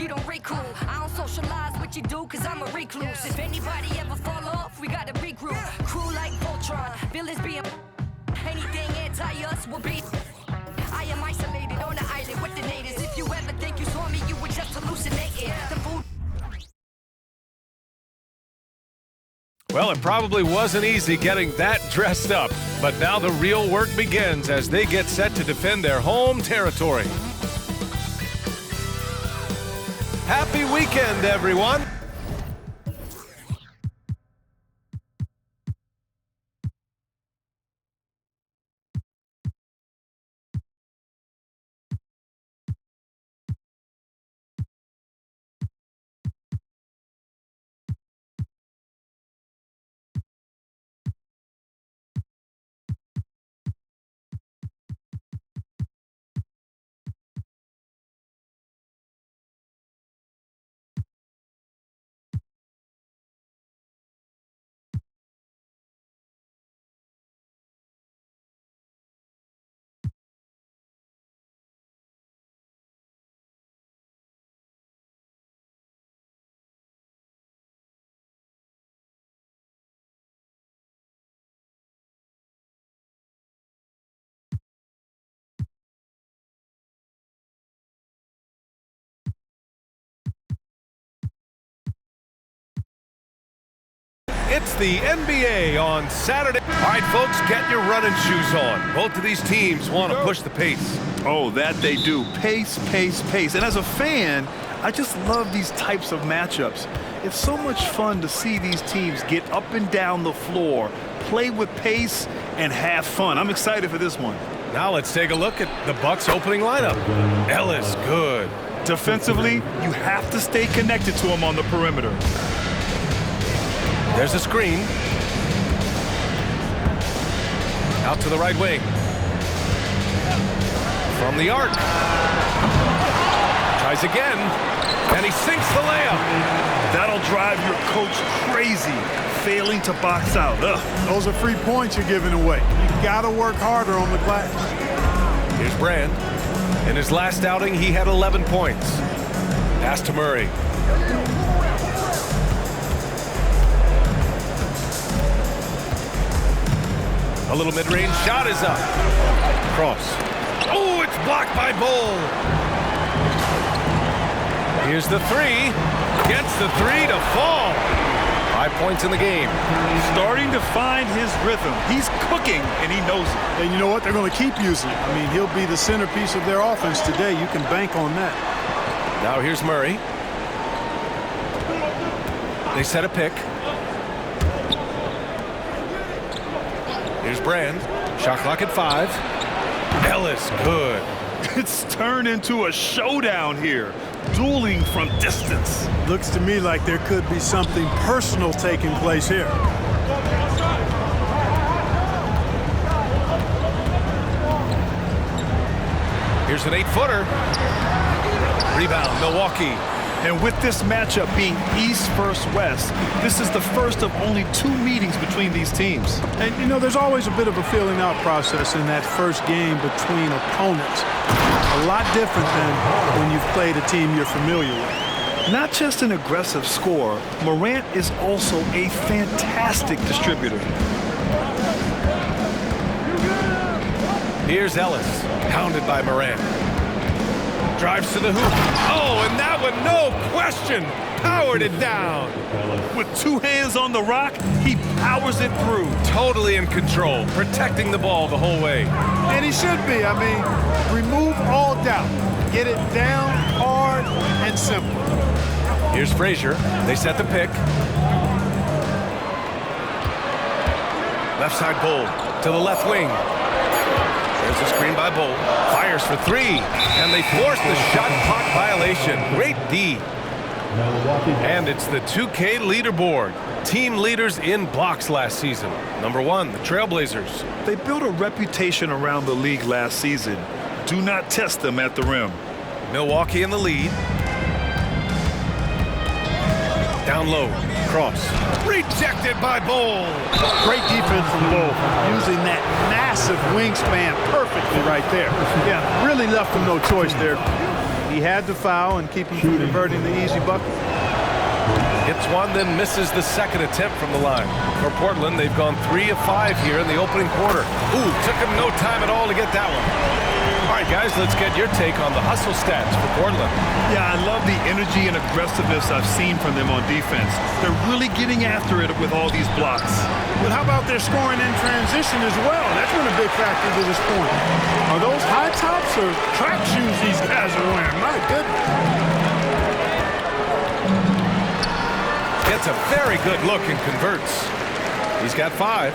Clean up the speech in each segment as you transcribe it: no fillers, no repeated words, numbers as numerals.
you don't rate cool. I don't socialize what you do, cause I'm a recluse. If anybody ever fall off, we gotta regroup. Crew like Voltron, villains being anything anti us will be. I am isolated on the island with the natives. If you ever think you saw me, you were just hallucinating. The food. Well, it probably wasn't easy getting that dressed up, but now the real work begins as they get set to defend their home territory. Happy weekend, everyone! It's the NBA on Saturday. All right, folks, get your running shoes on. Both of these teams want to push the pace. Oh, that they do. Pace, pace, pace. And as a fan, I just love these types of matchups. It's so much fun to see these teams get up and down the floor, play with pace, and have fun. I'm excited for this one. Now let's take a look at the Bucks' opening lineup. Ellis, good. Defensively, you have to stay connected to him on the perimeter. There's a screen. Out to the right wing. From the arc. Tries again. And he sinks the layup. That'll drive your coach crazy, failing to box out. Ugh. Those are free points you're giving away. You gotta work harder on the glass. Here's Brand. In his last outing, he had 11 points. Pass to Murray. A little mid-range shot is up. Cross. Oh, it's blocked by Bull. Here's the three. Gets the three to fall. 5 points in the game. Starting to find his rhythm. He's cooking, and he knows it. And you know what? They're going to keep using it. I mean, he'll be the centerpiece of their offense today. You can bank on that. Now here's Murray. They set a pick. Here's Brand. Shot clock at 5. Ellis, good. It's turned into a showdown here. Dueling from distance. Looks to me like there could be something personal taking place here. Here's an 8-footer. Rebound, Milwaukee. And with this matchup being East versus West, this is the first of only 2 meetings between these teams. And, you know, there's always a bit of a feeling out process in that first game between opponents. A lot different than when you've played a team you're familiar with. Not just an aggressive scorer, Morant is also a fantastic distributor. Here's Ellis, pounded by Morant. Drives to the hoop. Oh, and that one, no question, powered it down. With 2 hands on the rock, he powers it through. Totally in control, protecting the ball the whole way. And he should be. I mean, remove all doubt. Get it down, hard, and simple. Here's Frazier. They set the pick. Left side Bull to the left wing. There's a screen by Bull. Fires for 3. And they force the shot clock violation. Great D. And it's the 2K leaderboard. Team leaders in blocks last season. Number 1, the Trailblazers. They built a reputation around the league last season. Do not test them at the rim. Milwaukee in the lead. Down low. Cross. Rejected by Bull. Great defense from Bull, using that massive wingspan perfectly right there. Yeah, really left him no choice there. He had to foul and keep him from converting the easy bucket. Hits one, then misses the second attempt from the line. For Portland, they've gone 3 of 5 here in the opening quarter. Ooh, took him no time at all to get that one. All right, guys, let's get your take on the hustle stats for Portland. Yeah, I love the energy and aggressiveness I've seen from them on defense. They're really getting after it with all these blocks. But how about their scoring in transition as well? That's been a big factor to this point. Are those high tops or track shoes these guys are wearing? My goodness. Gets a very good look and converts. He's got 5.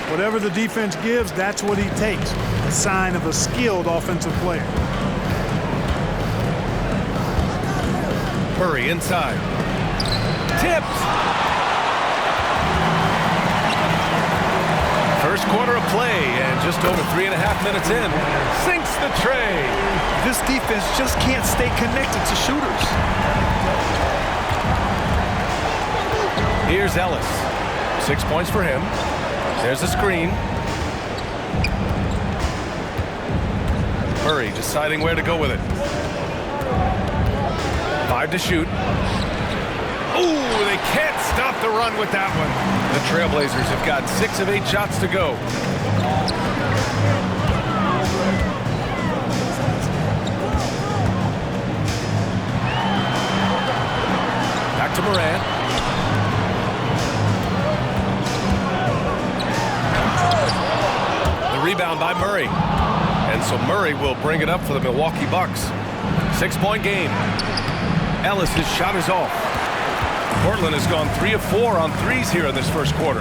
Whatever the defense gives, that's what he takes. A sign of a skilled offensive player. Murray inside. Tipped. First quarter of play, and just over 3.5 minutes in, sinks the tray. This defense just can't stay connected to shooters. Here's Ellis. 6 points for him. There's a screen. Murray deciding where to go with it. 5 to shoot. Ooh, they can't stop the run with that one. The Trailblazers have got 6 of 8 shots to go. Back to Morant. Rebound by Murray. And so Murray will bring it up for the Milwaukee Bucks. 6-point game. Ellis' shot is off. Portland has gone 3 of 4 on threes here in this first quarter.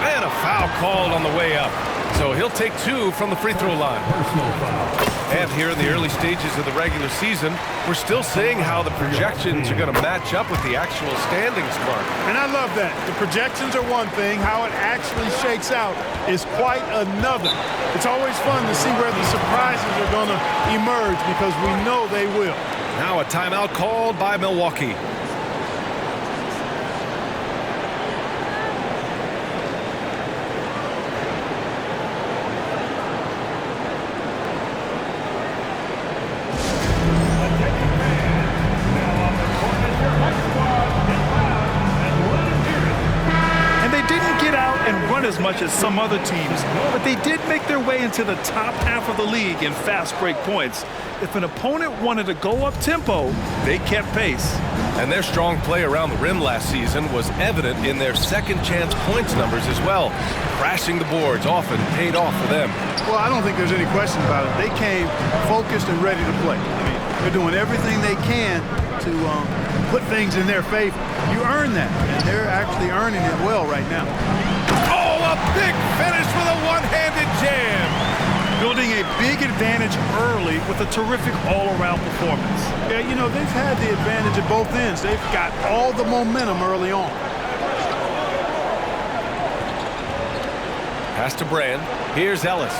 And a foul called on the way up. So he'll take 2 from the free throw line. And here in the early stages of the regular season, we're still seeing how the projections are going to match up with the actual standings, Mark. And I love that. The projections are one thing. How it actually shakes out is quite another. It's always fun to see where the surprises are going to emerge because we know they will. Now a timeout called by Milwaukee. As much as some other teams, but they did make their way into the top half of the league in fast break points. If an opponent wanted to go up tempo, they kept pace. And their strong play around the rim last season was evident in their second chance points numbers as well. Crashing the boards often paid off for them. Well, I don't think there's any question about it. They came focused and ready to play. I mean, they're doing everything they can to put things in their favor. You earn that, and they're actually earning it well right now. A big finish with a one-handed jam. Building a big advantage early with a terrific all-around performance. Yeah, you know, they've had the advantage at both ends. They've got all the momentum early on. Pass to Brand. Here's Ellis.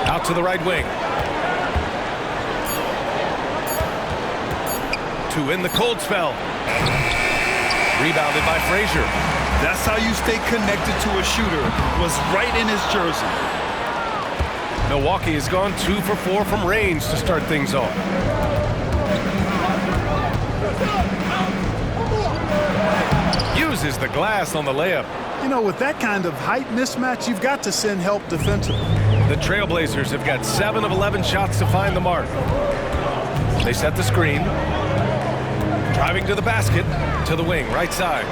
Out to the right wing. 2 in the cold spell. Rebounded by Frazier. That's how you stay connected to a shooter. Was right in his jersey. Milwaukee has gone 2 for 4 from range to start things off. Uses the glass on the layup. You know, with that kind of height mismatch, you've got to send help defensively. The Trailblazers have got 7 of 11 shots to find the mark. They set the screen. Driving to the basket, to the wing, right side.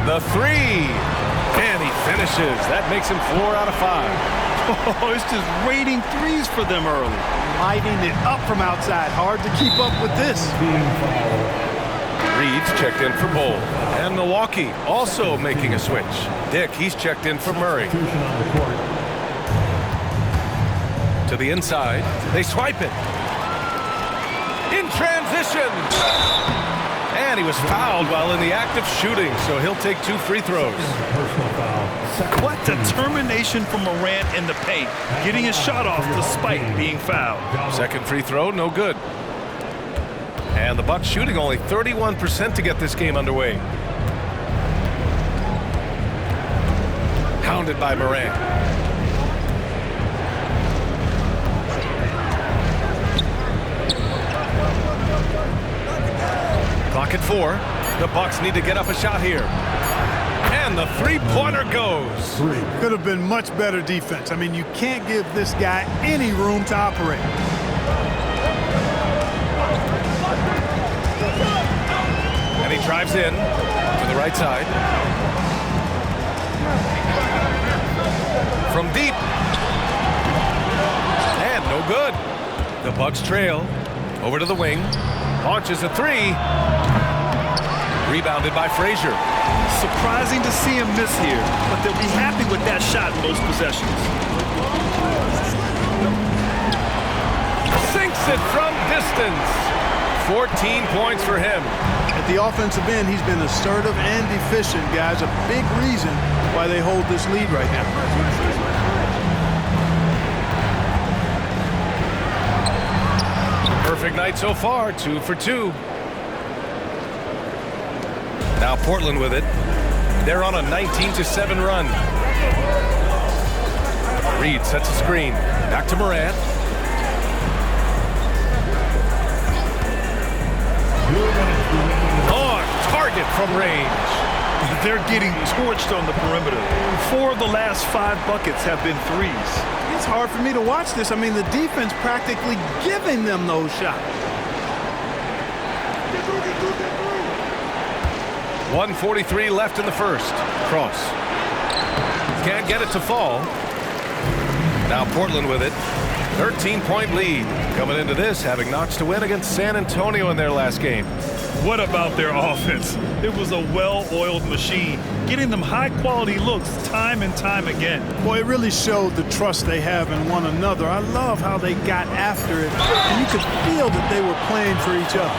The 3, and he finishes. That makes him 4 out of 5. Oh, it's just raining threes for them early. Lighting it up from outside. Hard to keep up with this. Reed's checked in for Bull. And Milwaukee also making a switch. Dick, he's checked in for Murray. To the inside. They swipe it. In transition. And he was fouled while in the act of shooting, so he'll take 2 free throws. What determination from Morant in the paint, getting his shot off despite being fouled. Second free throw, no good. And the Bucks shooting only 31% to get this game underway. Hounded by Morant. Clock at 4. The Bucks need to get up a shot here. And the three-pointer goes. Could have been much better defense. I mean, you can't give this guy any room to operate. And he drives in to the right side. From deep. And no good. The Bucks trail. Over to the wing. Launches a three. Rebounded by Frazier. Surprising to see him miss here, but they'll be happy with that shot most possessions. Sinks it from distance. 14 points for him. At the offensive end, he's been assertive and efficient, guys. A big reason why they hold this lead right now. Perfect night so far, 2 for 2. Now Portland with it. They're on a 19-7 run. Reed sets a screen. Back to Morant. On target from range. They're getting torched on the perimeter. 4 of the last 5 buckets have been threes. It's hard for me to watch this. I mean, the defense practically giving them those shots. 1:43 left in the first. Cross. Can't get it to fall. Now Portland with it. 13-point lead. Coming into this, having notched a win against San Antonio in their last game. What about their offense? It was a well-oiled machine, getting them high-quality looks time and time again. Boy, it really showed the trust they have in one another. I love how they got after it, and you could feel that they were playing for each other.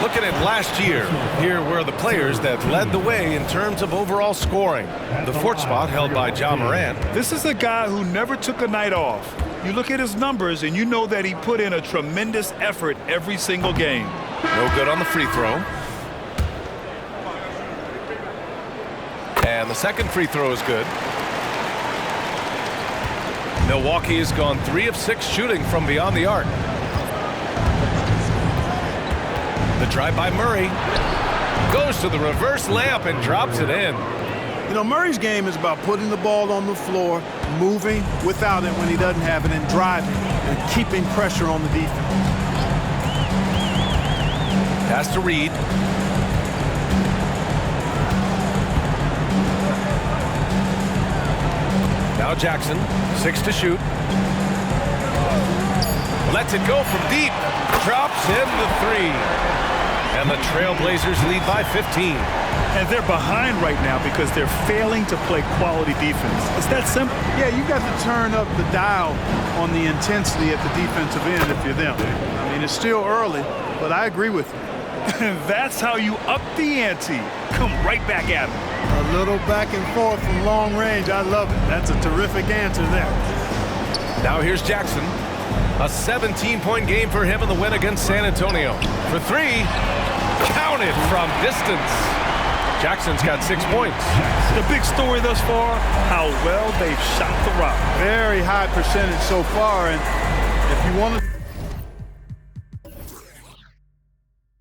Looking at last year, here were the players that led the way in terms of overall scoring. The 4th spot held by Ja Morant. This is a guy who never took a night off. You look at his numbers and you know that he put in a tremendous effort every single game. No good on the free throw. And the second free throw is good. Milwaukee has gone 3 of 6 shooting from beyond the arc. The drive by Murray. Goes to the reverse layup and drops it in. You know, Murray's game is about putting the ball on the floor, moving without it when he doesn't have it, and driving and keeping pressure on the defense. Pass to Reed. Now Jackson, 6 to shoot. Lets it go from deep. Drops in the 3. And the Trailblazers lead by 15. And they're behind right now because they're failing to play quality defense. It's that simple. Yeah, you got to turn up the dial on the intensity at the defensive end if you're them. I mean, it's still early, but I agree with you. And that's how you up the ante. Come right back at them. A little back and forth from long range. I love it. That's a terrific answer there. Now here's Jackson. A 17-point game for him in the win against San Antonio. For 3, counted from distance. Jackson's got 6 points. The big story thus far, how well they've shot the rock. Very high percentage so far, and if you want to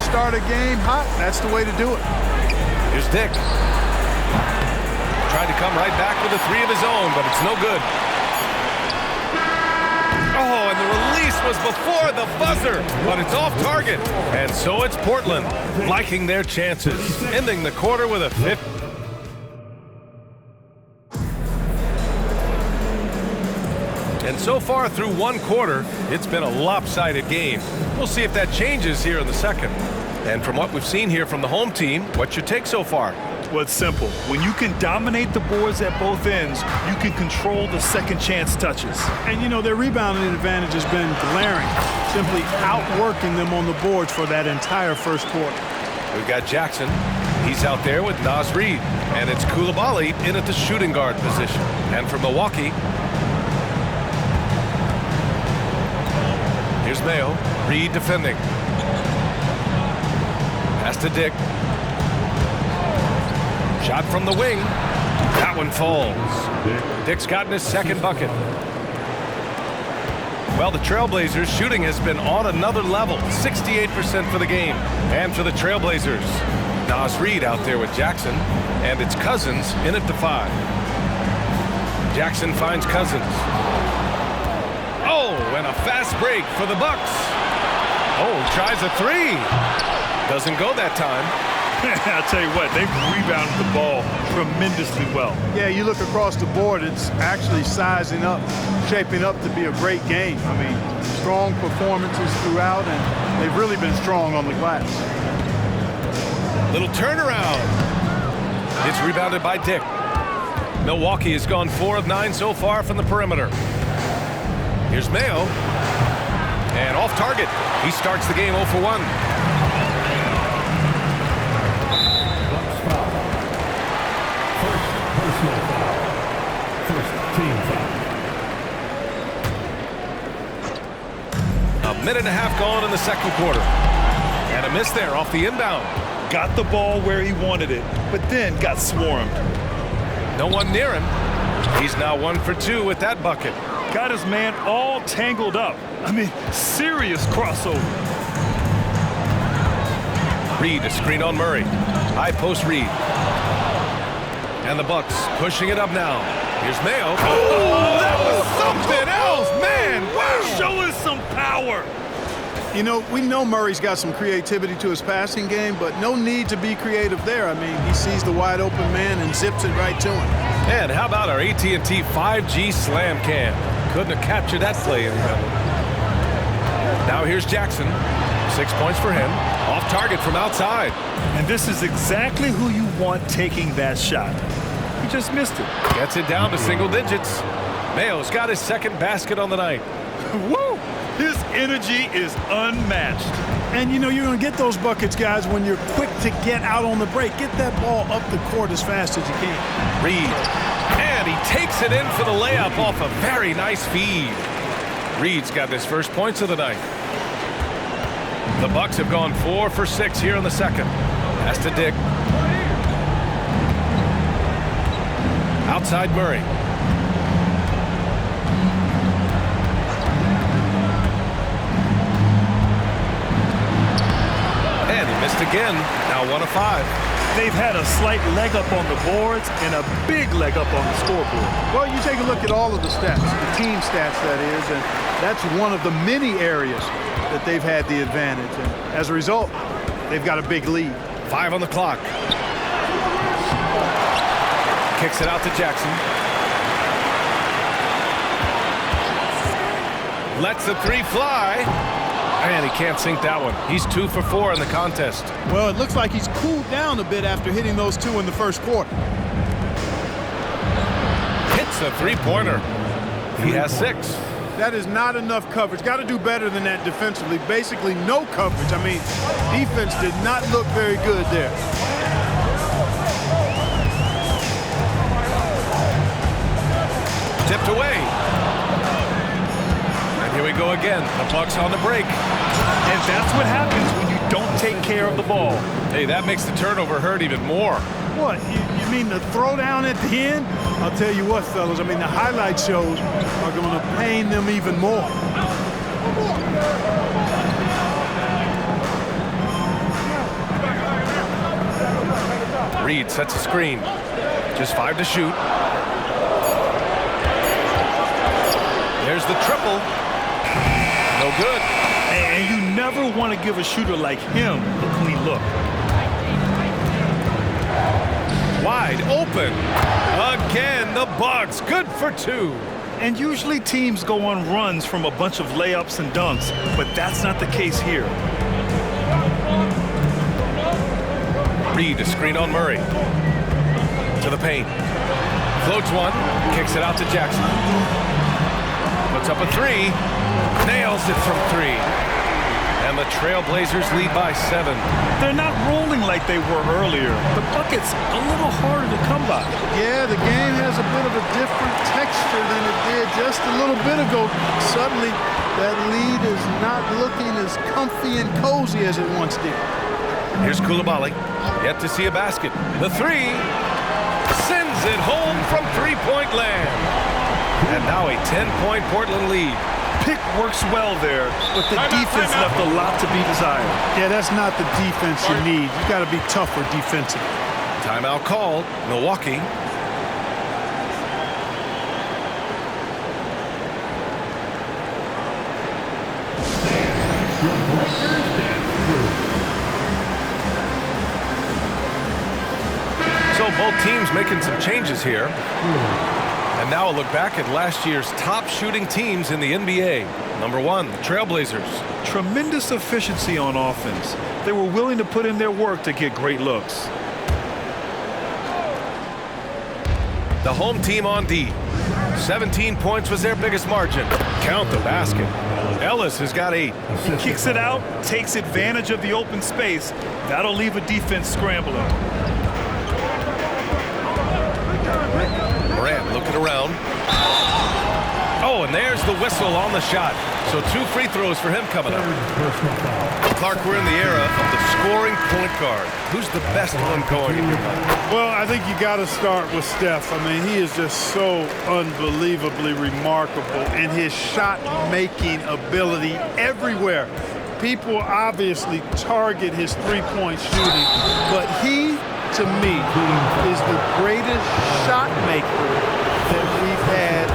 start a game hot, that's the way to do it. Here's Dick. Tried to come right back with a 3 of his own, but it's no good. Oh, and the release was before the buzzer, but it's off target. And so it's Portland liking their chances, ending the quarter with a 5th. And so far through 1 quarter, it's been a lopsided game. We'll see if that changes here in the second. And from what we've seen here from the home team, what's your take so far? Well, it's simple. When you can dominate the boards at both ends, you can control the second chance touches. And, you know, their rebounding advantage has been glaring, simply outworking them on the boards for that entire first quarter. We've got Jackson. He's out there with Naz Reid. And it's Coulibaly in at the shooting guard position. And for Milwaukee, here's Mayo. Reid defending. to Dick. Shot from the wing. That one falls. Dick's gotten his second bucket. Well, the Trailblazers' shooting has been on another level. 68% for the game. And for the Trailblazers, Naz Reid out there with Jackson. And it's Cousins in at the 5. Jackson finds Cousins. Oh, and a fast break for the Bucks. Oh, tries a 3. Doesn't go that time. I'll tell you what, they've rebounded the ball tremendously well. Yeah, you look across the board, it's actually sizing up, shaping up to be a great game. I mean, strong performances throughout, and they've really been strong on the glass. Little turnaround. It's rebounded by Dick. Milwaukee has gone 4 of 9 so far from the perimeter. Here's Mayo. And off target. He starts the game 0 for 1. A minute and a half gone in the second quarter. And a miss there off the inbound. Got the ball where he wanted it, but then got swarmed. No one near him. He's now 1 for 2 with that bucket. Got his man all tangled up. I mean, serious crossover. Reid, a screen on Murray. High post Reid. And the Bucks pushing it up now. Here's Mayo. Oh, that was something else, man. Wow. Show us some power. You know, we know Murray's got some creativity to his passing game, but no need to be creative there. I mean, he sees the wide open man and zips it right to him. And how about our AT&T 5G slam cam? Couldn't have captured that play any better. Now here's Jackson. 6 points for him. Off target from outside. And this is exactly who you want taking that shot. He just missed it. Gets it down to single digits. Mayo's got his second basket on the night. Woo! His energy is unmatched. And, you know, you're going to get those buckets, guys, when you're quick to get out on the break. Get that ball up the court as fast as you can. Reid. And he takes it in for the layup off a very nice feed. Reid's got his first points of the night. The Bucks have gone 4 for 6 here in the second. Pass to Dick. Outside Murray. And he missed again. Now 1 of 5. They've had a slight leg up on the boards and a big leg up on the scoreboard. Well, you take a look at all of the stats, the team stats, that is, and that's one of the many areas that they've had the advantage. And as a result, they've got a big lead. 5 on the clock. Kicks it out to Jackson. Lets the 3 fly. And he can't sink that one. He's 2 for 4 in the contest. Well, it looks like he's cooled down a bit after hitting those 2 in the first quarter. Hits the 3-pointer. He has 6. That is not enough coverage. Got to do better than that defensively. Basically no coverage. I mean, defense did not look very good there. Tipped away. And here we go again. The Bucks on the break. And that's what happens when you don't take care of the ball. Hey, that makes the turnover hurt even more. What, you mean the throwdown at the end? I'll tell you what, fellas, I mean, the highlight shows are going to pain them even more. Reid sets a screen. Just 5 to shoot. There's the triple. No good. And you never want to give a shooter like him a clean look. Wide open. Again, the Bucks. Good for 2. And usually teams go on runs from a bunch of layups and dunks, but that's not the case here. Reid, a screen on Murray. To the paint. Floats one. Kicks it out to Jackson. Puts up a 3. Nails it from 3. And the Trailblazers lead by 7. They're not rolling like they were earlier. The bucket's a little harder to come by. Yeah, the game has a bit of a different texture than it did just a little bit ago. Suddenly, that lead is not looking as comfy and cozy as it once did. Here's Koulibaly. Yet to see a basket. The three. Sends it home from three-point land. And now a 10-point Portland lead. Pick works well there, but the defense left a lot to be desired. Yeah, that's not the defense you need. You got to be tougher defensively. Timeout called. Milwaukee. So both teams making some changes here. And now a look back at last year's top shooting teams in the NBA. Number 1, the Trailblazers. Tremendous efficiency on offense. They were willing to put in their work to get great looks. The home team on D. 17 points was their biggest margin. Count the basket. Ellis has got 8. He kicks it out, takes advantage of the open space. That'll leave a defense scrambling. Morant looking around. Oh, and there's the whistle on the shot. So 2 free throws for him coming up. Clark, we're in the era of the scoring point guard. Who's the best one going in your mind? Well, I think you got to start with Steph. I mean, he is just so unbelievably remarkable in his shot-making ability everywhere. People obviously target his three-point shooting, but he, to me, is the greatest shot maker that we've had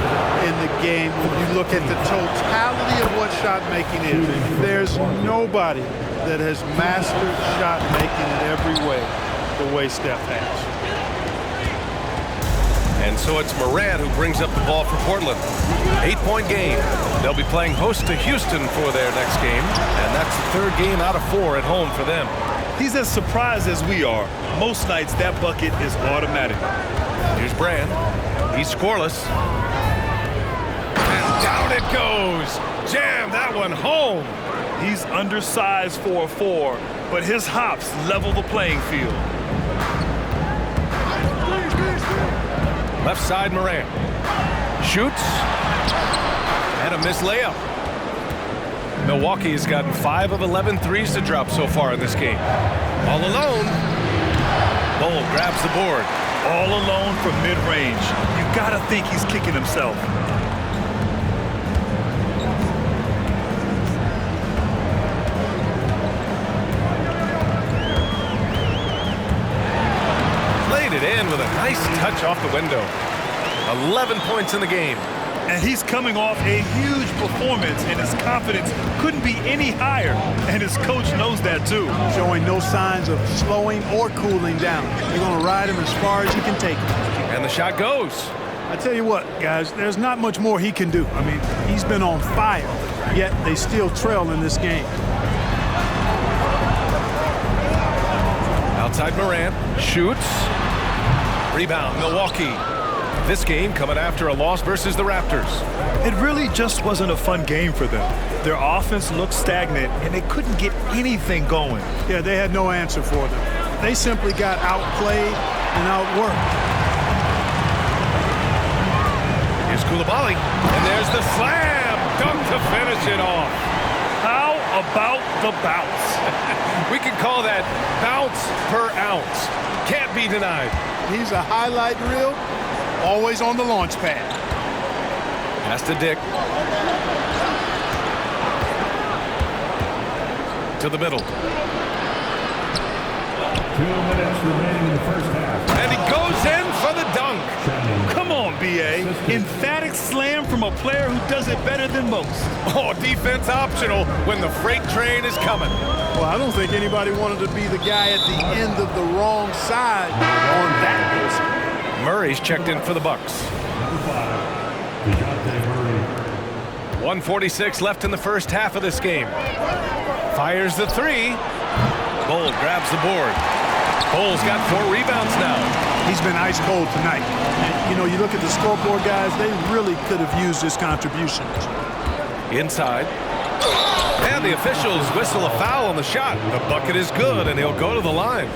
in the game. When you look at the totality of what shot making is, there's nobody that has mastered shot making in every way the way Steph has. And so it's Morant who brings up the ball for Portland. 8-point game. They'll be playing host to Houston for their next game, and that's the 3rd game out of 4 at home for them. He's as surprised as we are. Most nights that bucket is automatic. Here's Brand. He's scoreless. And down it goes. Jam that one home. He's undersized for a 4, but his hops level the playing field. Left side Morant. Shoots. And a missed layup. Milwaukee has gotten 5 of 11 threes to drop so far in this game. All alone. Bol grabs the board. All alone from mid-range. You gotta think he's kicking himself. Laid it in with a nice touch off the window. 11 points in the game. And he's coming off a huge performance, and his confidence couldn't be any higher. And his coach knows that, too. Showing no signs of slowing or cooling down. They're going to ride him as far as he can take him. And the shot goes. I tell you what, guys, there's not much more he can do. I mean, he's been on fire, yet they still trail in this game. Outside Morant. Shoots. Rebound, Milwaukee. This game coming after a loss versus the Raptors. It really just wasn't a fun game for them. Their offense looked stagnant, and they couldn't get anything going. Yeah, they had no answer for them. They simply got outplayed and outworked. Here's Koulibaly. And there's the slam. Dunk to finish it off. How about the bounce? We could call that bounce per ounce. Can't be denied. He's a highlight reel. Always on the launch pad. Pass to Dick. To the middle. 2 minutes remaining in the first half. And he goes in for the dunk. Come on, B.A. Emphatic slam from a player who does it better than most. Oh, defense optional when the freight train is coming. Well, I don't think anybody wanted to be the guy at the end of the wrong side on that basis. Murray's checked in for the Bucks. 1:46 left in the first half of this game. Fires the 3. Bol grabs the board. Bol's got 4 rebounds now. He's been ice cold tonight. And, you know, you look at the scoreboard, guys, they really could have used his contributions. Inside. And the officials whistle a foul on the shot. The bucket is good, and he'll go to the line.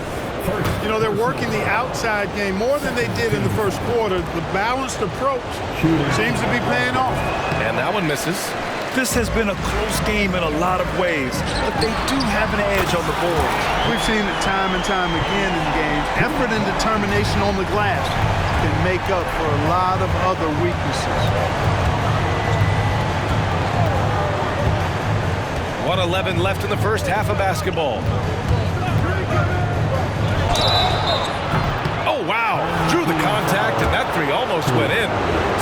You know, they're working the outside game more than they did in the first quarter. The balanced approach seems to be paying off. And that one misses. This has been a close game in a lot of ways, but they do have an edge on the board. We've seen it time and time again in games. Effort and determination on the glass can make up for a lot of other weaknesses. 1:11 left in the first half of basketball. Oh, wow. Drew the contact, and that three almost went in.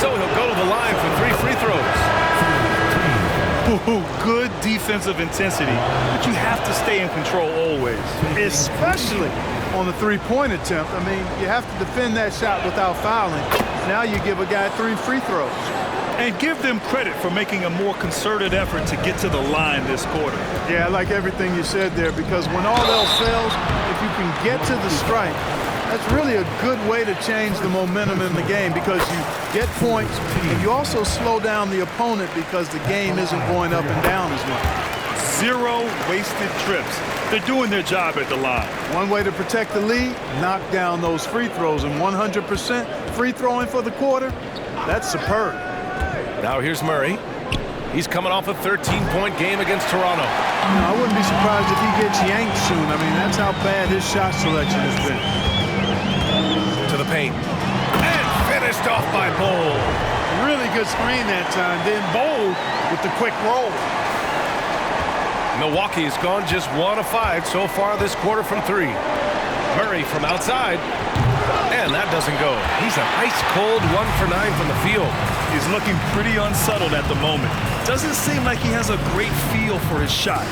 So he'll go to the line for 3 free throws. Ooh, good defensive intensity, but you have to stay in control always. Especially on the three-point attempt. I mean, you have to defend that shot without fouling. Now you give a guy 3 free throws. And give them credit for making a more concerted effort to get to the line this quarter. Yeah, I like everything you said there, because when all else fails, if you can get to the strike, that's really a good way to change the momentum in the game, because you get points and you also slow down the opponent because the game isn't going up and down as much. 0 wasted trips. They're doing their job at the line. One way to protect the lead, knock down those free throws, and 100% free throwing for the quarter, that's superb. Now here's Murray. He's coming off a 13-point game against Toronto. I wouldn't be surprised if he gets yanked soon. I mean, that's how bad his shot selection has been. To the paint. And finished off by Bol. Really good screen that time. Then Bol with the quick roll. Milwaukee has gone just 1 of 5 so far this quarter from 3. Murray from outside. And that doesn't go. He's an ice-cold 1 for 9 from the field. He's looking pretty unsettled at the moment. Doesn't seem like he has a great feel for his shot.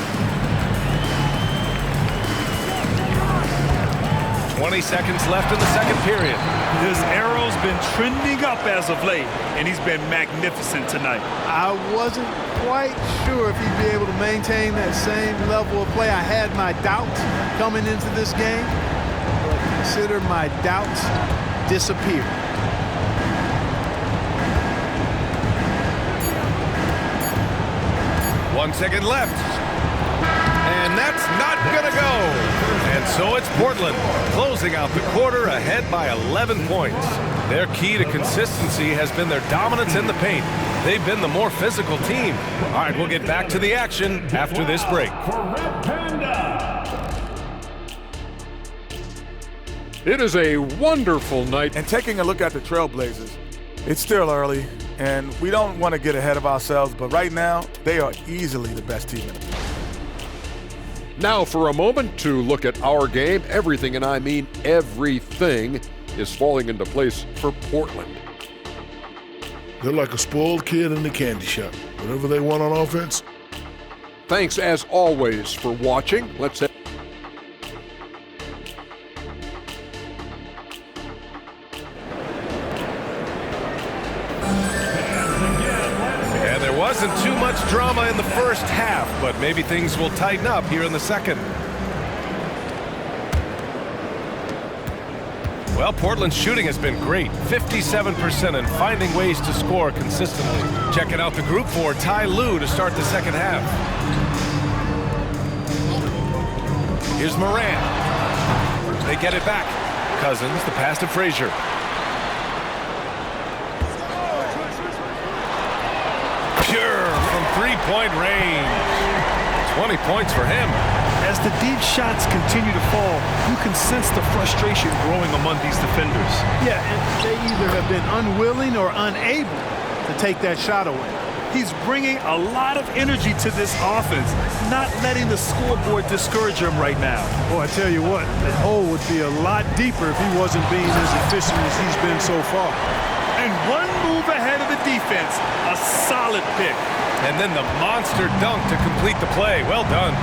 20 seconds left in the second period. His arrow's been trending up as of late, and he's been magnificent tonight. I wasn't quite sure if he'd be able to maintain that same level of play. I had my doubts coming into this game, but consider my doubts disappear. One second left. And that's not gonna go. And so it's Portland closing out the quarter ahead by 11 points. Their key to consistency has been their dominance in the paint. They've been the more physical team. All right, we'll get back to the action after this break. It is a wonderful night. And taking a look at the Trailblazers, it's still early, and we don't want to get ahead of ourselves, but right now, they are easily the best team in the league. Now for a moment to look at our game. Everything, and I mean everything, is falling into place for Portland. They're like a spoiled kid in the candy shop. Whatever they want on offense. Thanks as always for watching. Let's head. And there wasn't too much drama in the first half, but maybe things will tighten up here in the second. Well, Portland's shooting has been great, 57%, and finding ways to score consistently. Checking out the group for Ty Lue to start the second half. Here's Moran. They get it back. Cousins, the pass to Frazier. Pure from three-point range. 20 points for him. As the deep shots continue to fall, you can sense the frustration growing among these defenders. Yeah, and they either have been unwilling or unable to take that shot away. He's bringing a lot of energy to this offense, not letting the scoreboard discourage him right now. Boy, I tell you what, the hole would be a lot deeper if he wasn't being as efficient as he's been so far. And one move ahead of the defense, a solid pick. And then the monster dunk to complete the play. Well done.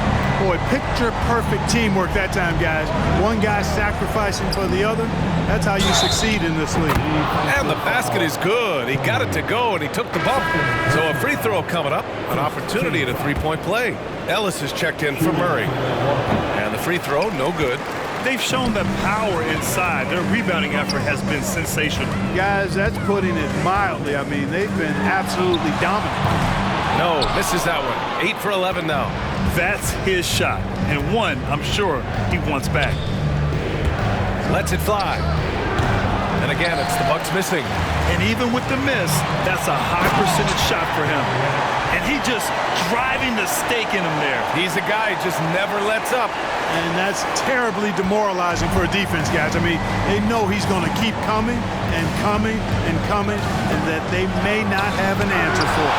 Boy, picture-perfect teamwork that time, guys. One guy sacrificing for the other. That's how you succeed in this league. And the basket is good. He got it to go, and he took the bump. So a free throw coming up, an opportunity at a three-point play. Ellis is checked in for Murray. And the free throw, no good. They've shown the power inside. Their rebounding effort has been sensational. Guys, that's putting it mildly. I mean, they've been absolutely dominant. No, misses that one. 8 for 11 now. That's his shot, and one I'm sure he wants back. Lets it fly. And again, it's the Bucks missing. And even with the miss, that's a high percentage shot for him. And he just driving the stake in him there. He's a guy who just never lets up. And that's terribly demoralizing for a defense, guys. I mean, they know he's going to keep coming and coming and coming, and that they may not have an answer for it.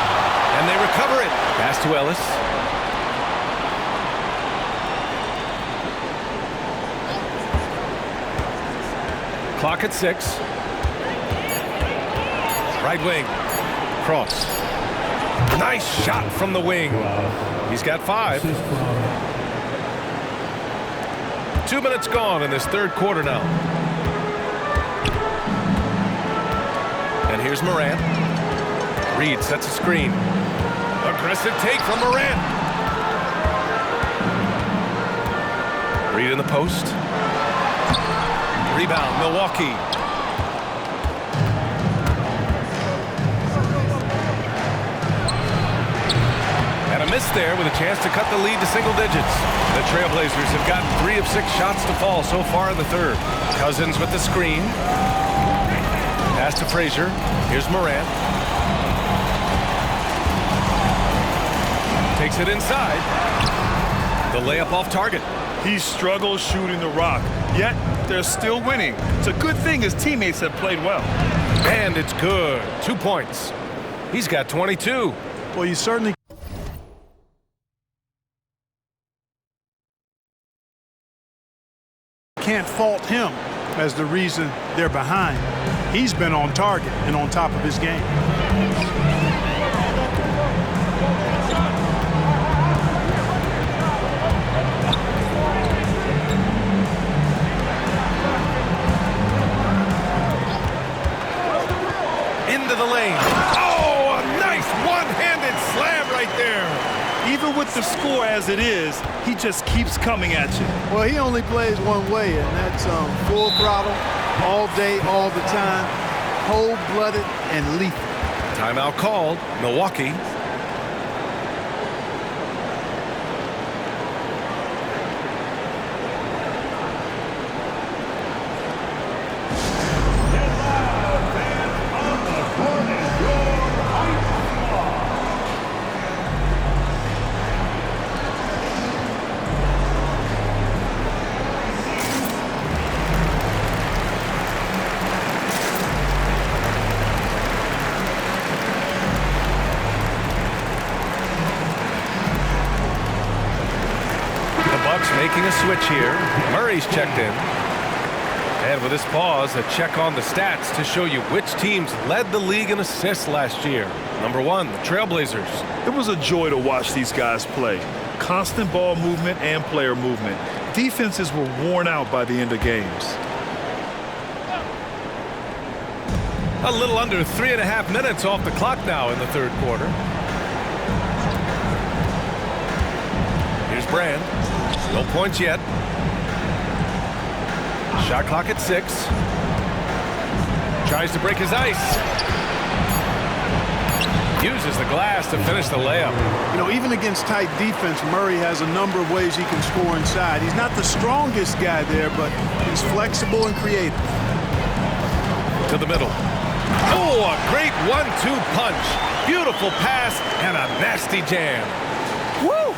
And they recover it. Pass to Ellis. Clock at 6. Right wing. Cross. Nice shot from the wing. He's got 5. 2 minutes gone in this third quarter now. And here's Morant. Reed sets a screen. Aggressive take from Morant. Reed in the post. Rebound, Milwaukee. And a miss there with a chance to cut the lead to single digits. The Trailblazers have gotten 3 of 6 shots to fall so far in the third. Cousins with the screen. Pass to Frazier. Here's Morant. Takes it inside. The layup off target. He struggles shooting the rock, yet they're still winning. It's a good thing his teammates have played well. And it's good. 2 points. He's got 22. Well, you certainly can't fault him as the reason they're behind. He's been on target and on top of his game. Into the lane. Oh, a nice one-handed slam right there. Even with the score as it is, he just keeps coming at you. Well, he only plays one way, and that's full throttle, all day, all the time, cold-blooded and lethal. Timeout called. Milwaukee. Making a switch here. Murray's checked in. And with this pause, a check on the stats to show you which teams led the league in assists last year. Number 1, the Trailblazers. It was a joy to watch these guys play. Constant ball movement and player movement. Defenses were worn out by the end of games. A little under 3.5 minutes off the clock now in the third quarter. Here's Brand. No points yet. Shot clock at 6. Tries to break his ice. Uses the glass to finish the layup. You know, even against tight defense, Murray has a number of ways he can score inside. He's not the strongest guy there, but he's flexible and creative. To the middle. Oh, a great 1-2 punch. Beautiful pass and a nasty jam. Woo!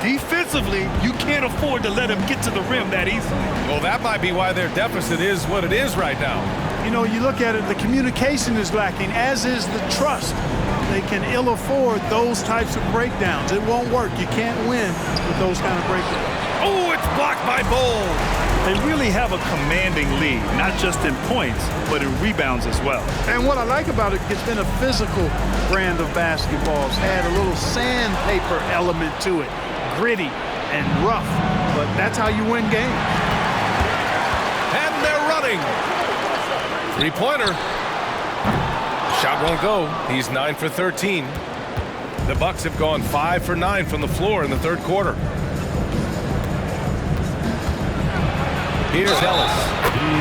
Defensively, you can't afford to let him get to the rim that easily. Well, that might be why their deficit is what it is right now. You know, you look at it, the communication is lacking, as is the trust. They can ill afford those types of breakdowns. It won't work. You can't win with those kind of breakdowns. Oh, it's blocked by Bol. They really have a commanding lead, not just in points, but in rebounds as well. And what I like about it, it's been a physical brand of basketball. It's had a little sandpaper element to it. Gritty and rough, but that's how you win games. And they're running. Three-pointer. Shot won't go. He's 9 for 13. The Bucks have gone 5 for 9 from the floor in the third quarter. Here's Ellis.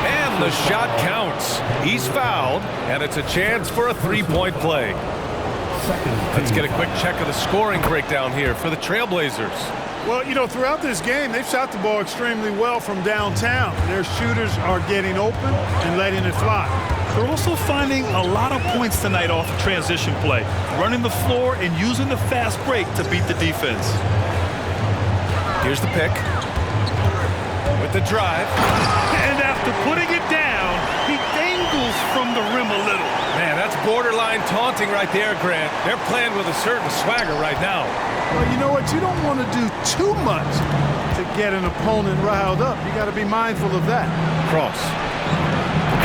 And the shot counts. He's fouled, and it's a chance for a three-point play. Let's get a quick check of the scoring breakdown here for the Trailblazers. Well, you know, throughout this game, they've shot the ball extremely well from downtown. Their shooters are getting open and letting it fly. They're also finding a lot of points tonight off of transition play, running the floor and using the fast break to beat the defense. Here's the pick. With the drive. And after putting it down, he dangles from the rim a little. Man, that's borderline taunting right there, Grant. They're playing with a certain swagger right now. Well, you know what? You don't want to do too much to get an opponent riled up. You got to be mindful of that. Cross.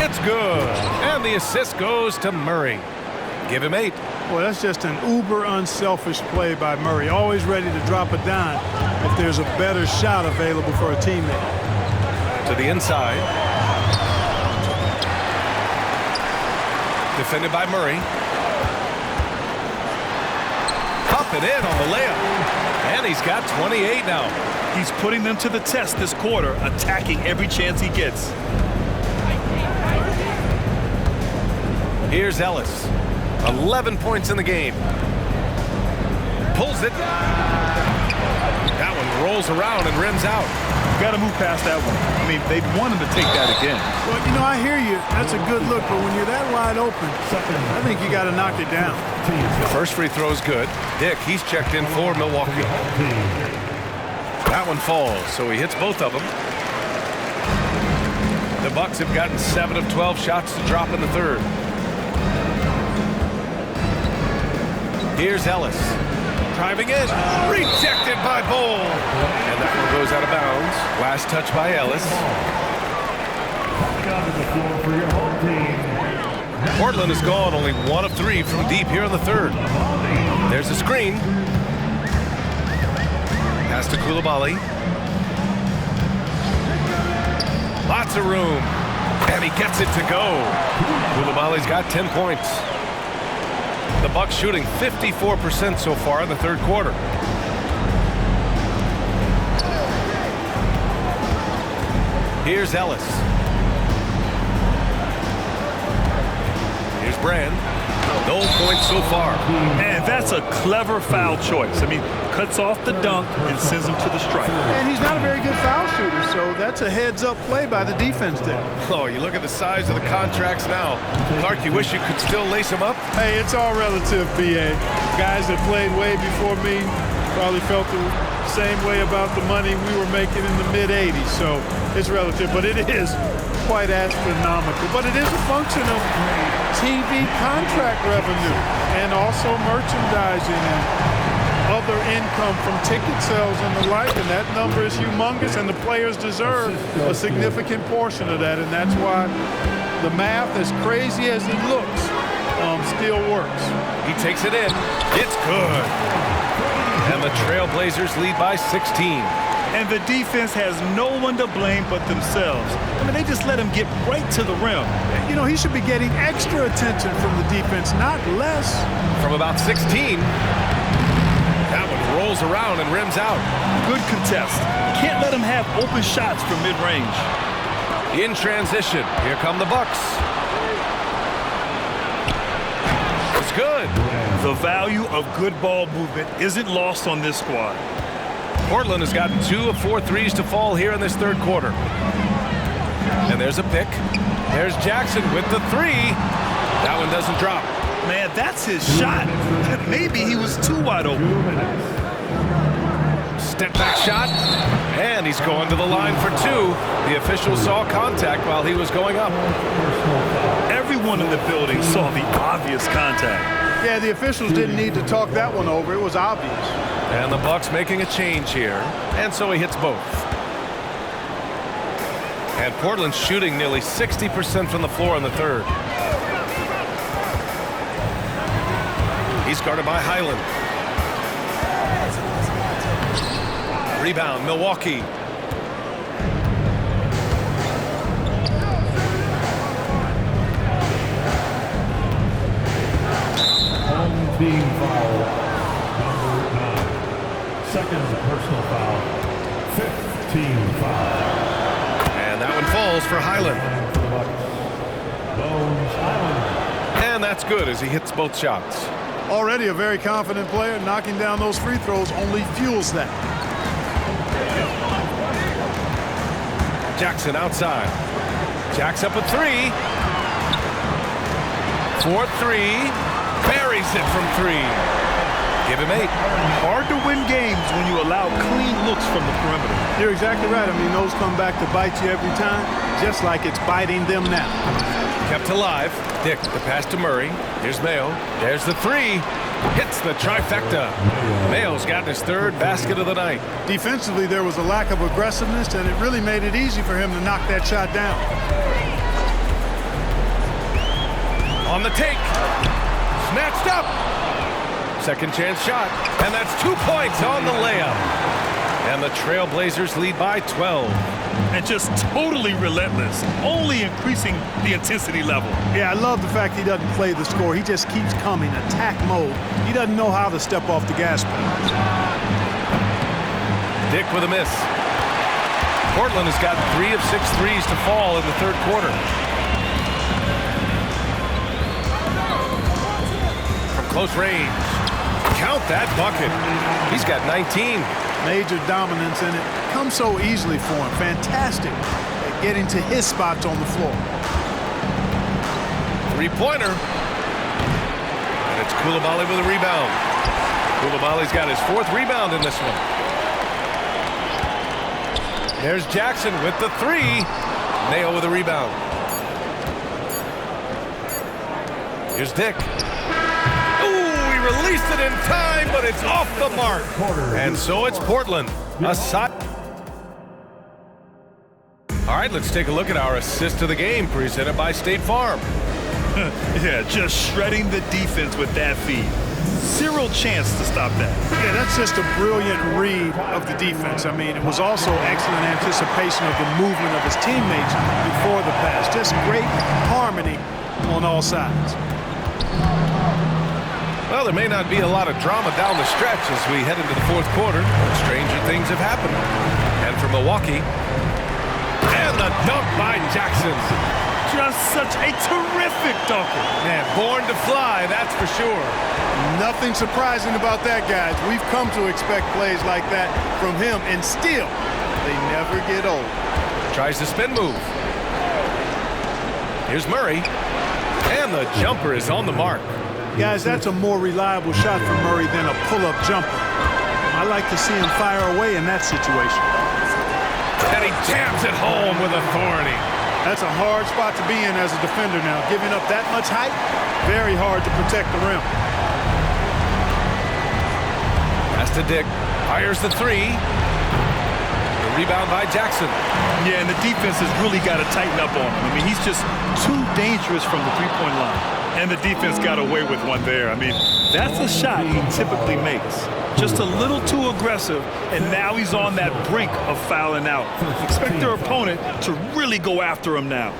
It's good. And the assist goes to Murray. Give him 8. Well, that's just an uber unselfish play by Murray. Always ready to drop a dime if there's a better shot available for a teammate. To the inside. Defended by Murray. Up and in on the layup. And he's got 28 now. He's putting them to the test this quarter, attacking every chance he gets. Here's Ellis. 11 points in the game. Pulls it. That one rolls around and rims out. Got to move past that one. I mean, they'd want him to take that again. Well, you know, I hear you. That's a good look, but when you're that wide open, I think you got to knock it down. The first free throw is good. Dick, he's checked in for Milwaukee. That one falls, so he hits both of them. The Bucks have gotten 7 of 12 shots to drop in the third. Here's Ellis. Driving in. Rejected by Bol. And that one goes out of bounds. Last touch by Ellis. Portland has gone only 1 of 3 from deep here in the third. There's a screen. Pass to Coulibaly. Lots of room. And he gets it to go. Coulibaly's got 10 points. The Bucks shooting 54% so far in the third quarter. Here's Ellis. Here's Brand. No points so far. And that's a clever foul choice. I mean, cuts off the dunk and sends him to the stripe. And he's not a very good foul shooter, so that's a heads-up play by the defense there. Oh, you look at the size of the contracts now. Clark, you wish you could still lace them up? Hey, it's all relative, B.A. Guys that played way before me probably felt the same way about the money we were making in the mid-'80s, so it's relative, but it is quite astronomical. But it is a function of TV contract revenue and also merchandising and other income from ticket sales and the like, and that number is humongous, and the players deserve a significant portion of that, and that's why the math, as crazy as it looks, still works. He takes it in. It's good. And the Trailblazers lead by 16. And the defense has no one to blame but themselves. I mean, they just let him get right to the rim. You know, he should be getting extra attention from the defense, not less. From about 16. That one rolls around and rims out. Good contest. Can't let him have open shots from mid-range. In transition, here come the Bucks. It's good. The value of good ball movement isn't lost on this squad. Portland has gotten 2 of 4 threes to fall here in this third quarter. And there's a pick. There's Jackson with the 3. That one doesn't drop. Man, that's his shot. Maybe he was too wide open. Step back shot. And he's going to the line for 2. The official saw contact while he was going up. Everyone in the building saw the obvious contact. Yeah, the officials didn't need to talk that one over. It was obvious. And the Bucks making a change here. And so he hits both. And Portland's shooting nearly 60% from the floor in the third. He's guarded by Highland. Rebound, Milwaukee. Team foul, number 9. Second personal foul, 5th team foul. And that one falls for Highland. And that's good as he hits both shots. Already a very confident player. Knocking down those free throws only fuels that. Jackson outside. Jacks up a three. 4-3. Buries it from three. Give him 8. Hard to win games when you allow clean looks from the perimeter. You're exactly right. I mean, those come back to bite you every time, just like it's biting them now. Kept alive. Dick, the pass to Murray. Here's Mayo. There's the three. Hits the trifecta. Mayo's got his 3rd basket of the night. Defensively, there was a lack of aggressiveness, and it really made it easy for him to knock that shot down. On the take. Snatched up. Second chance shot. And that's 2 points on the layup. And the Trailblazers lead by 12. And just totally relentless, only increasing the intensity level. Yeah, I love the fact he doesn't play the score. He just keeps coming, attack mode. He doesn't know how to step off the gas pedal. Dick with a miss. Portland has got 3 of 6 threes to fall in the 3rd quarter. From close range. Count that bucket. He's got 19. Major dominance, and it comes so easily for him. Fantastic at getting to his spots on the floor. 3-pointer. And it's Coulibaly with a rebound. Coulibaly's got his 4th rebound in this one. There's Jackson with the 3. Mayo with a rebound. Here's Dick. Released it in time, but it's off the mark. And so it's Portland. All right, let's take a look at our assist of the game presented by State Farm. Yeah, just shredding the defense with that feed. Zero chance to stop that. Yeah, that's just a brilliant read of the defense. I mean, it was also excellent anticipation of the movement of his teammates before the pass. Just great harmony on all sides. Well, there may not be a lot of drama down the stretch as we head into the 4th quarter, but stranger things have happened. And for Milwaukee, and the dunk by Jackson. Just such a terrific dunker. Man, born to fly, that's for sure. Nothing surprising about that, guys. We've come to expect plays like that from him, and still, they never get old. Tries the spin move. Here's Murray, and the jumper is on the mark. Guys, that's a more reliable shot from Murray than a pull-up jumper. I like to see him fire away in that situation. And he jams it home with authority. That's a hard spot to be in as a defender now. Giving up that much height, very hard to protect the rim. Pass to Dick. Fires the 3. The rebound by Jackson. Yeah, and the defense has really got to tighten up on him. I mean, he's just too dangerous from the three-point line. And the defense got away with one there. I mean, that's a shot he typically makes. Just a little too aggressive, and now he's on that brink of fouling out. Expect their opponent to really go after him now.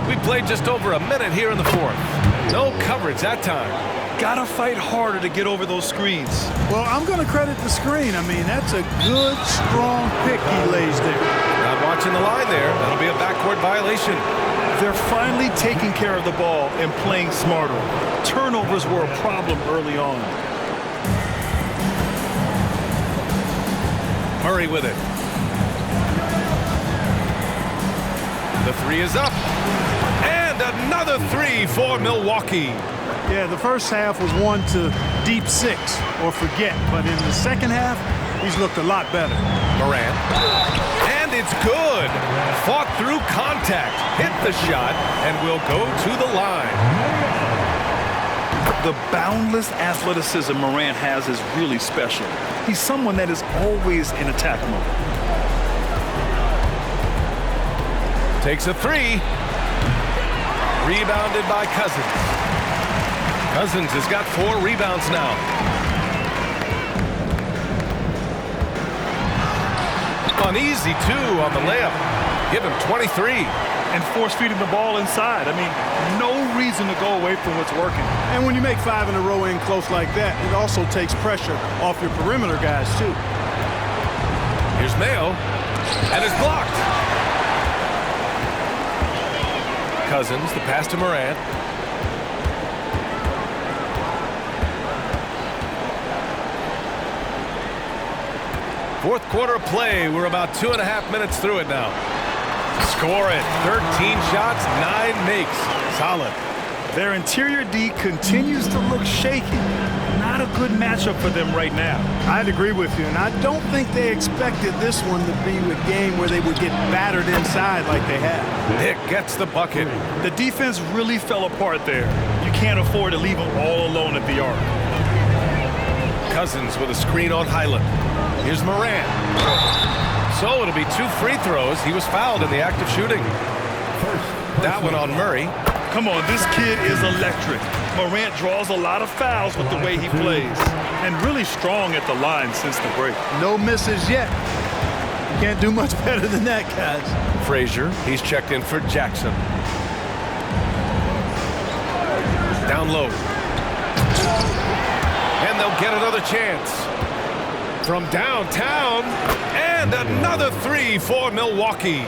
We played just over a minute here in the 4th. No coverage that time. Gotta fight harder to get over those screens. Well, I'm going to credit the screen. I mean, that's a good, strong pick he lays there. Not watching the line there. That'll be a backcourt violation. They're finally taking care of the ball and playing smarter. Turnovers were a problem early on. Murray with it. The 3 is up. And another 3 for Milwaukee. Yeah, the first half was 1 to deep 6 or forget. But in the second half, he's looked a lot better. Morant. And it's good. Fought through contact. Hit the shot and will go to the line. The boundless athleticism Morant has is really special. He's someone that is always in attack mode. Takes a 3. Rebounded by Cousins. Cousins has got 4 rebounds now. Uneasy, too, on the layup. Give him 23. And force-feeding the ball inside. I mean, no reason to go away from what's working. And when you make 5 in a row in close like that, it also takes pressure off your perimeter guys, too. Here's Mayo. And it's blocked. Cousins, the pass to Morant. Fourth quarter of play. We're about 2.5 minutes through it now. score it. 13 shots, 9 makes. Solid. Their interior D continues to look shaky. Not a good matchup for them right now. I'd agree with you, and I don't think they expected this one to be a game where they would get battered inside like they have. Nick gets the bucket. The defense really fell apart there. You can't afford to leave them all alone at the arc. Cousins with a screen on Highland. Here's Morant. So it'll be 2 free throws. He was fouled in the act of shooting. That one on Murray. Come on, this kid is electric. Morant draws a lot of fouls with the way he plays. And really strong at the line since the break. No misses yet. You can't do much better than that, guys. Frazier, he's checked in for Jackson. Down low. And they'll get another chance. From downtown, and another 3 for Milwaukee.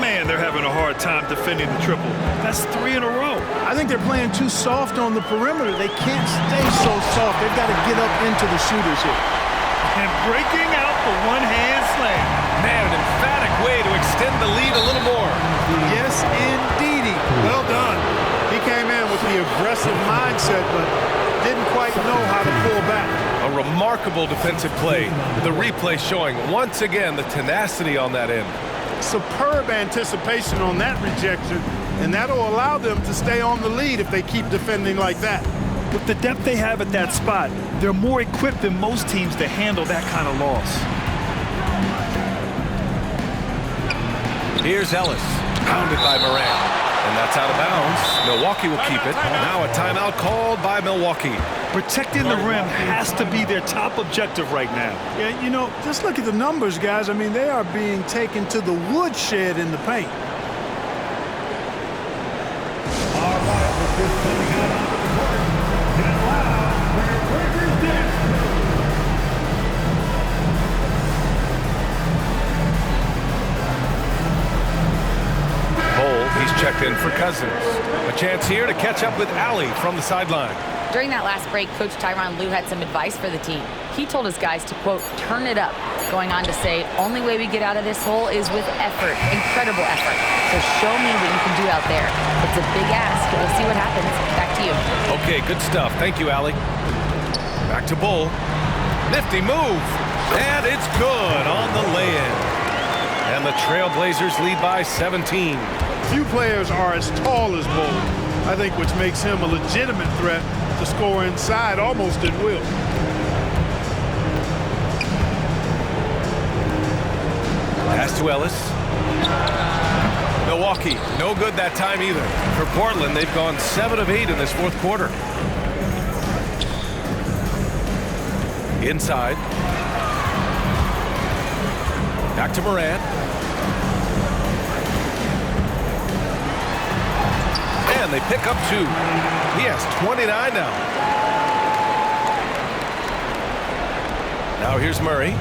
Man, they're having a hard time defending the triple. That's 3 in a row. I think they're playing too soft on the perimeter. They can't stay so soft. They've got to get up into the shooters here. And breaking out the one-hand slam. Man, an emphatic way to extend the lead a little more. Yes, indeedy. Well done. He came in with the aggressive mindset, but didn't quite know how to pull back. A remarkable defensive play. The replay showing once again the tenacity on that end. Superb anticipation on that rejection, and that'll allow them to stay on the lead if they keep defending like that. With the depth they have at that spot, they're more equipped than most teams to handle that kind of loss. Here's Ellis, pounded by Morant. And that's out of bounds. Milwaukee will keep it. Now a timeout called by Milwaukee. Protecting the rim has to be their top objective right now. Yeah, you know, just look at the numbers, guys. I mean, they are being taken to the woodshed in the paint. All right, with this coming out onto the court. Get loud for your Breakers dance. Cole, he's checked in for Cousins. A chance here to catch up with Allie from the sideline. During that last break, Coach Tyronn Lue had some advice for the team. He told his guys to, quote, turn it up, going on to say, only way we get out of this hole is with effort, incredible effort. So show me what you can do out there. It's a big ask. We'll see what happens. Back to you. Okay, good stuff. Thank you, Allie. Back to Bull. Nifty move. And it's good on the lay-in. And the Trailblazers lead by 17. Few players are as tall as Bull, I think, which makes him a legitimate threat to score inside almost at will. Pass to Ellis. Milwaukee, no good that time either. For Portland, they've gone 7 of 8 in this fourth quarter. Inside. Back to Morant. And they pick up 2. He has 29 now. Now here's Murray.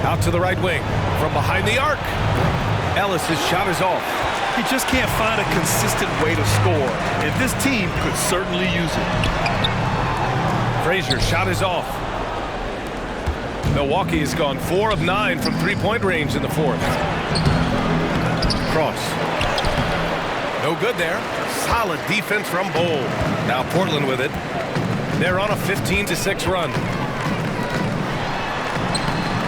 Out to the right wing. From behind the arc. Ellis' shot is off. He just can't find a consistent way to score, and this team could certainly use it. Frazier's shot is off. Milwaukee has gone 4 of 9 from three-point range in the fourth. Cross. No good there. Solid defense from Bull. Now Portland with it. They're on a 15-6 run.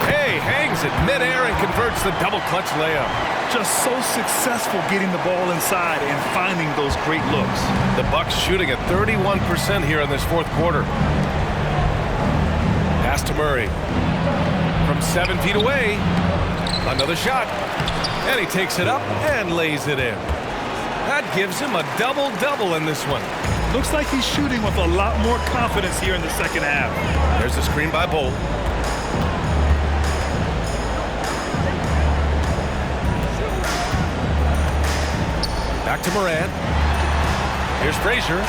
Hay hangs it midair and converts the double clutch layup. Just so successful getting the ball inside and finding those great looks. The Bucks shooting at 31% here in this fourth quarter. Pass to Murray. From 7 feet away. Another shot. And he takes it up and lays it in. That gives him a double-double in this one. Looks like he's shooting with a lot more confidence here in the second half. There's a screen by Bull. Back to Morant. Here's Frazier.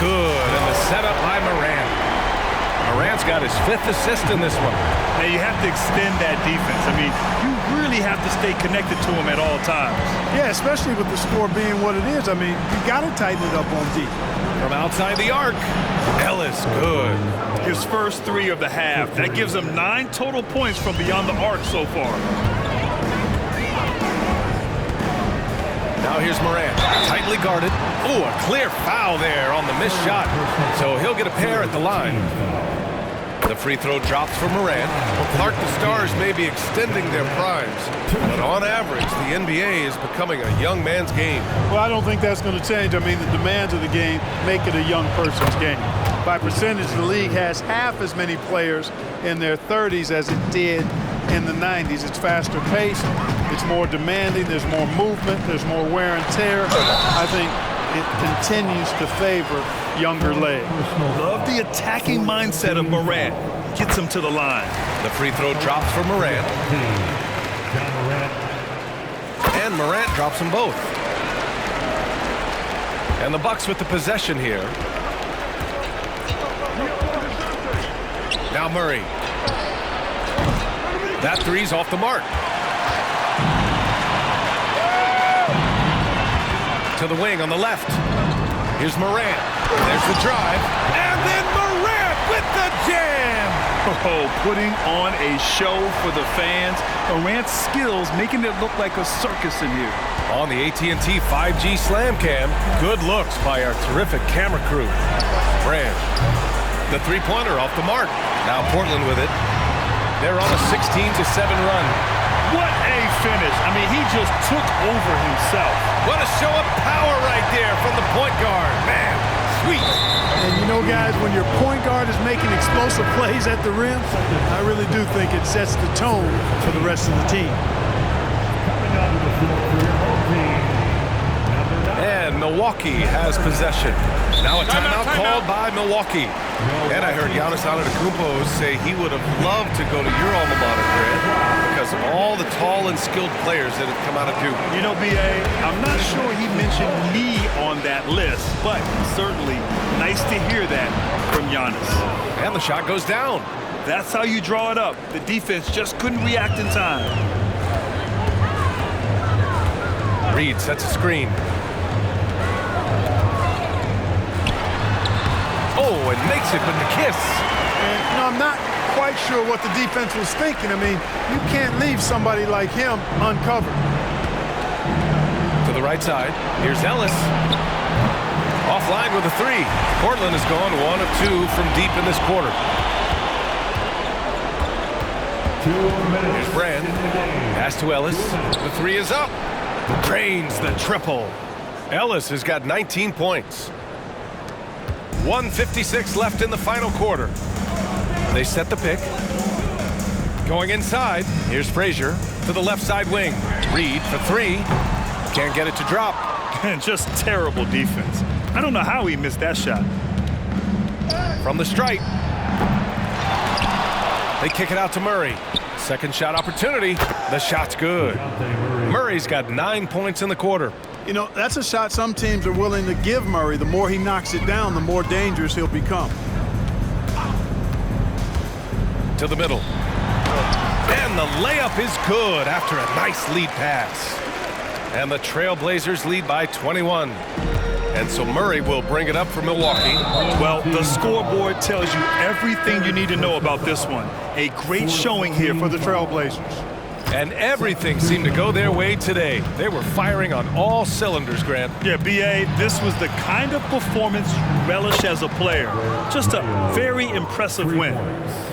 Good, and the setup by Morant. Morant's got his 5th assist in this one. And you have to extend that defense. I mean, you really have to stay connected to them at all times. Yeah, especially with the score being what it is. I mean, you got to tighten it up on D. From outside the arc, Ellis, good. His first 3 of the half. That gives him 9 total points from beyond the arc so far. Now here's Morant, tightly guarded. Oh, a clear foul there on the missed shot. So he'll get a pair at the line. The free throw drops for Morant. Clark, the Stars may be extending their primes, but on average, the NBA is becoming a young man's game. Well, I don't think that's going to change. I mean, the demands of the game make it a young person's game. By percentage, the league has half as many players in their 30s as it did in the 90s. It's faster paced, it's more demanding, there's more movement, there's more wear and tear. I think it continues to favor younger legs. Love the attacking mindset of Morant. Gets him to the line. The free throw drops for Morant. And Morant drops them both. And the Bucks with the possession here. Now Murray. That three's off the mark. To the wing on the left. Here's Morant. There's the drive. And then Morant with the jam. Oh, putting on a show for the fans. Morant's skills making it look like a circus in here. On the AT&T 5G Slam Cam, good looks by our terrific camera crew. Brand. The three-pointer off the mark. Now Portland with it. They're on a 16-7 run. What a finish. I mean, he just took over himself. What a show of power right there from the point guard. Man, sweet. And you know, guys, when your point guard is making explosive plays at the rim, I really do think it sets the tone for the rest of the team. Coming onto the floor for your home team, And Milwaukee has possession. Now a timeout called by Milwaukee. And I heard Giannis Antetokounmpo say he would have loved to go to your alma mater, Grant, because of all the tall and skilled players that have come out of Duke. You know, B.A., I'm not sure he mentioned me on that list, but certainly nice to hear that from Giannis. And the shot goes down. That's how you draw it up. The defense just couldn't react in time. Reed sets a screen. Oh, and makes it with the kiss. And, you know, I'm not quite sure what the defense was thinking. I mean, you can't leave somebody like him uncovered. To the right side, here's Ellis. Offline with a three. Portland has gone 1 of 2 from deep in this quarter. 2 minutes. Here's Brand. Pass to Ellis. The three is up. Drains the triple. Ellis has got 19 points. 1:56 left in the final quarter. They set the pick. Going inside. Here's Frazier to the left side wing. Reed for three. Can't get it to drop. And just terrible defense. I don't know how he missed that shot. From the stripe. They kick it out to Murray. Second shot opportunity. The shot's good. Murray's got 9 points in the quarter. You know, that's a shot some teams are willing to give Murray. The more he knocks it down, the more dangerous he'll become. To the middle. And the layup is good after a nice lead pass. And the Trailblazers lead by 21. And so Murray will bring it up for Milwaukee. Well, the scoreboard tells you everything you need to know about this one. A great showing here for the Trailblazers. And everything seemed to go their way today. They were firing on all cylinders, Grant. Yeah, B.A., this was the kind of performance you relish as a player. Just a very impressive win.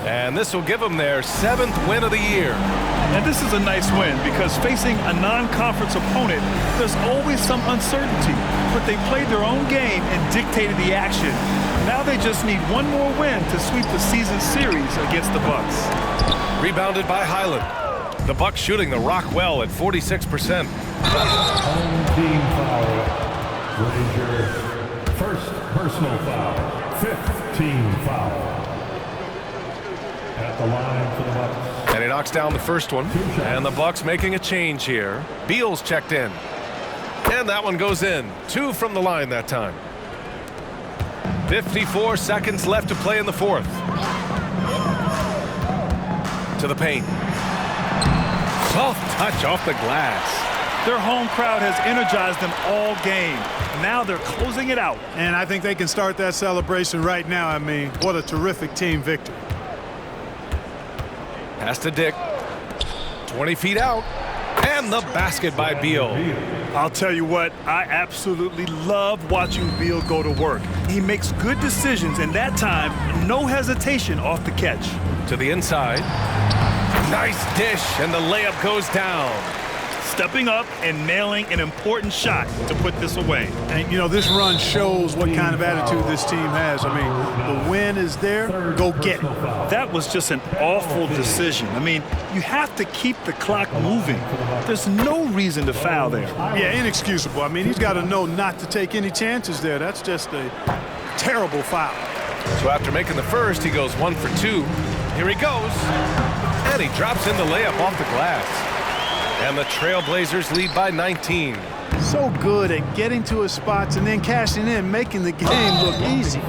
And this will give them their 7th win of the year. And this is a nice win because facing a non-conference opponent, there's always some uncertainty. But they played their own game and dictated the action. Now they just need one more win to sweep the season series against the Bucks. Rebounded by Highland. The Bucks shooting the rock well at 46%. Home team foul. Frazier, first personal foul. 5th team foul. At the line for the Bucks. And he knocks down the first one. And the Bucks making a change here. Beal's checked in. And that one goes in. 2 from the line that time. 54 seconds left to play in the fourth. To the paint. Soft touch off the glass. Their home crowd has energized them all game. Now they're closing it out. And I think they can start that celebration right now. I mean, what a terrific team victory. Pass to Dick. 20 feet out. And the basket by Beal. I'll tell you what, I absolutely love watching Beal go to work. He makes good decisions, and that time, no hesitation off the catch. To the inside. Nice dish, and the layup goes down. Stepping up and nailing an important shot to put this away. And, you know, this run shows what kind of attitude this team has. I mean, the win is there. Go get it. That was just an awful decision. I mean, you have to keep the clock moving. There's no reason to foul there. Yeah, inexcusable. I mean, he's got to know not to take any chances there. That's just a terrible foul. So after making the first, he goes 1 for 2. Here he goes. And he drops in the layup off the glass. And the Trailblazers lead by 19. So good at getting to his spots and then cashing in, making the game look easy.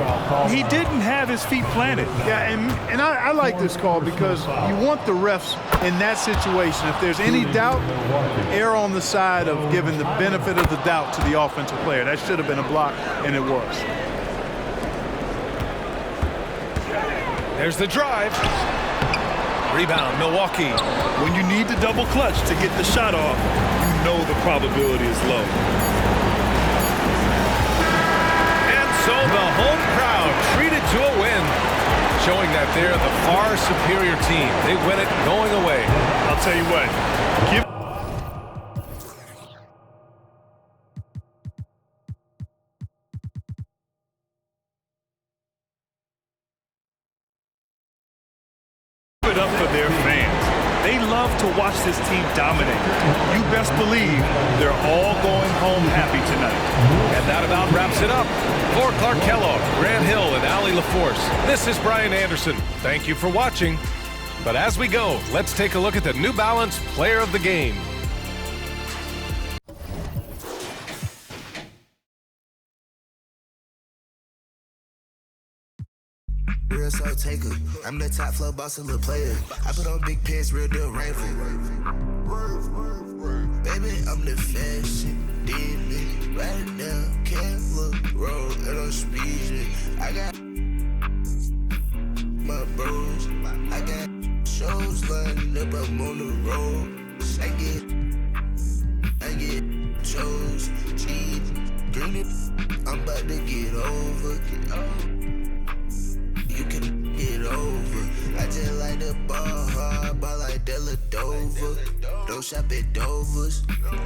He didn't have his feet planted. Yeah, and I like this call because you want the refs in that situation. If there's any doubt, err on the side of giving the benefit of the doubt to the offensive player. That should have been a block, and it was. There's the drive. Rebound, Milwaukee. When you need the double clutch to get the shot off, you know the probability is low. And so the home crowd treated to a win, showing that they're the far superior team. They win it going away. I'll tell you what, give it up for their fans. They love to watch this team dominate. You best believe they're all going home happy tonight. And that about wraps it up. For Clark Kellogg, Grant Hill, and Allie LaForce, this is Brian Anderson. Thank you for watching. But as we go, let's take a look at the New Balance Player of the Game. Real soul taker, I'm the top flow boss and little player. I put on big pants, real deal rainful. Baby, I'm the fashion demon. Right now, can't look road and I'm speeding. I got my bros, I got shows lined up, I'm on the road. I get chose, cheese, green it. I'm about to get over. You can get over. I just like the ball hard, ball like Della Dover. Don't shop at Dover's,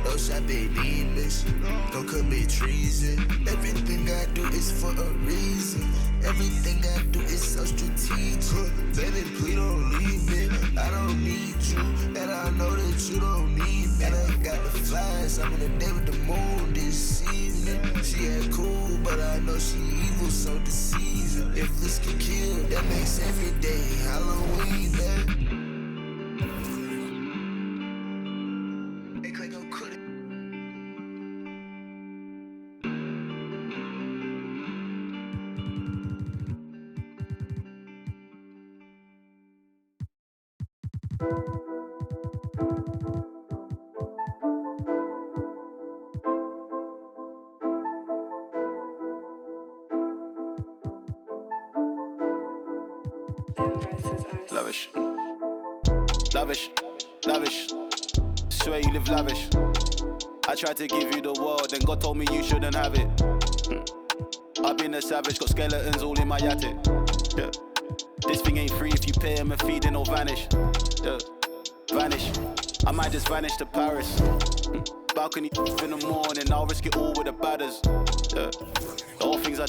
don't shop at Nemus. Don't commit treason. Everything I do is for a reason. Everything I do is so strategic. Baby, please don't leave me. I don't need you, and I know that you don't need me. And I got the flies, I'm in the day with the moon this evening. She ain't cool, but I know she evil, so deceiving. If this can kill, that makes every day Halloween, man. Lavish, lavish, lavish. Swear you live lavish. I tried to give you the world, then God told me you shouldn't have it. I've been a savage, got skeletons all in my attic. Yeah. This thing ain't free if you pay him a fee, then it'll vanish. Yeah. Vanish. I might just vanish to Paris. Balcony in the morning, I'll risk it all with the badders. Yeah. The whole things I